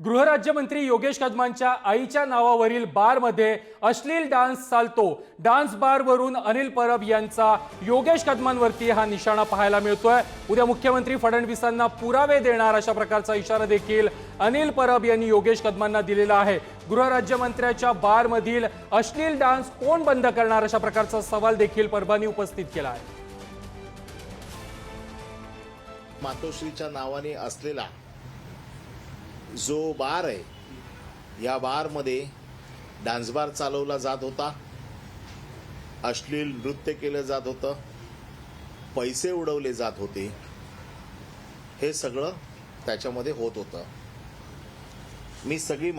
गृहराज्यमंत्री योगेश कदमांच्या आईच्या नावावरील बारमध्ये अश्लील डान्स चालतो। डान्स बारवरून अनिल परब यांचा योगेश कदमांवरती हा निशाणा पाहायला मिळतोय। उद्या मुख्यमंत्री फडणवीसांना पुरावे देणार अशा प्रकारचा इशारा देखील अनिल परब यांनी योगेश कदमांना दिलेला आहे। गृहराज्यमंत्र्याच्या बारमधील अश्लील डान्स कोण बंद करणार अशा प्रकारचा सवाल देखील परबांनी उपस्थित केला आहे। मातोश्रीच्या नावाने असलेला जो बार आहे या बारमध्ये डान्स बार चालवला जात होता, अश्लील नृत्य केलं जात होतं, पैसे उडवले जात होते, हे सगळं त्याच्यामध्ये होत होतं। मी सगळी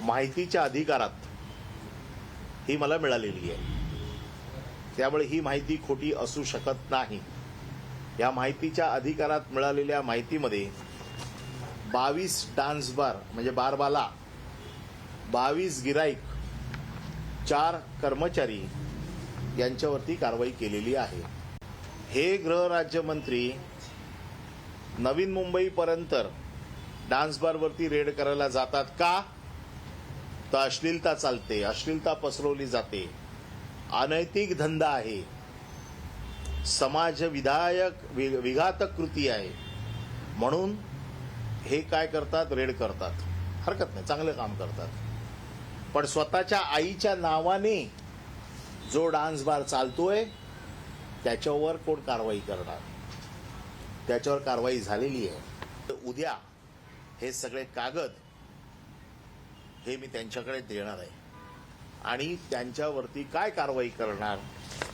माहितीच्या अधिकारात ही मला मिळालेली आहे, त्यामुळे ही माहिती खोटी असू शकत नाही। या माहितीच्या अधिकारात मिळालेल्या माहितीमध्ये 22 डान्स बार म्हणजे बारबाला, 22 गिराईक, 4 कर्मचारी यांच्यावरती कारवाई केलेली आहे। हे गृहराज्यमंत्री नवीन मुंबईपर्यंत डान्स बारवरती रेड करायला जातात का? तर अश्लीलता चालते, अश्लीलता पसरवली जाते, अनैतिक धंदा आहे, समाज विघातक कृती आहे, म्हणून हे काय करतात? रेड करतात। हरकत नाही, चांगलं काम करतात। पण स्वतःच्या आईच्या नावाने जो डान्स बार चालतोय त्याच्यावर कोण कारवाई करणार? त्याच्यावर कारवाई झालेली आहे। उद्या हे सगळे कागद हे मी त्यांच्याकडे देणार आहे आणि त्यांच्यावरती काय कारवाई करणार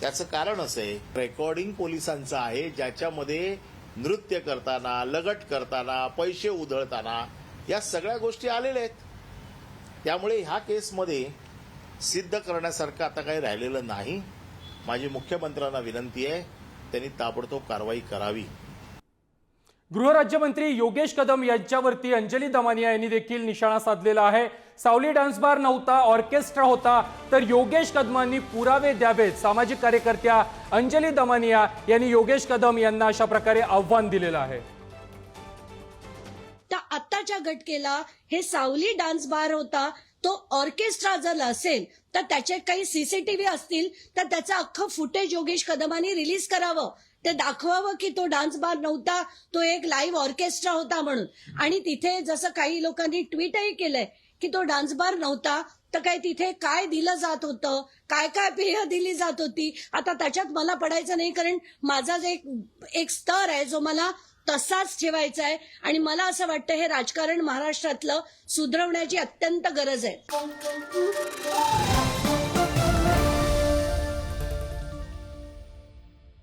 त्याचं कारण असं आहे, रेकॉर्डिंग पोलिसांचं आहे ज्याच्यामध्ये नृत्य करताना, लगट करताना, पैसे उधळताना या सगळ्या गोष्टी आलेल्या आहेत। त्यामुळे ह्या केसमध्ये सिद्ध करण्यासारखं आता काही राहिलेलं नाही। माझी मुख्यमंत्र्यांना विनंती आहे, त्यांनी ताबडतोब कारवाई करावी। गृहराज्यमंत्री योगेश कदम यांच्यावरती अंजली दमानिया यांनी देखील निशाणा साधलेला आहे। सावली डान्स बार नव्हता, ऑर्केस्ट्रा होता, तर योगेश कदमांनी पुरावे द्यावेत। सामाजिक कार्यकर्त्या अंजली दमानिया यांनी योगेश कदम यांना अशा प्रकारे आव्हान दिलेलं आहे। आताच्या घटकेला हे सावली डान्स बार होता, तो ऑर्केस्ट्रा जर असेल तर त्याचे काही सीसीटीव्ही असतील तर त्याचं अख्खं फुटेज योगेश कदमांनी रिलीज करावं, ते दाखवावं की तो डान्स बार नव्हता, तो एक लाईव्ह ऑर्केस्ट्रा होता म्हणून। आणि तिथे जसं काही लोकांनी ट्विटही केलंय की तो डान्स बार नव्हता, तर काय तिथे काय दिलं जात होतं, काय काय पेय दिली जात होती, आता त्याच्यात मला पडायचं नाही, कारण माझा जे एक स्तर आहे जो मला तसाच ठेवायचा आहे। आणि मला असं वाटतं हे राजकारण महाराष्ट्रातलं सुधरवण्याची अत्यंत गरज आहे।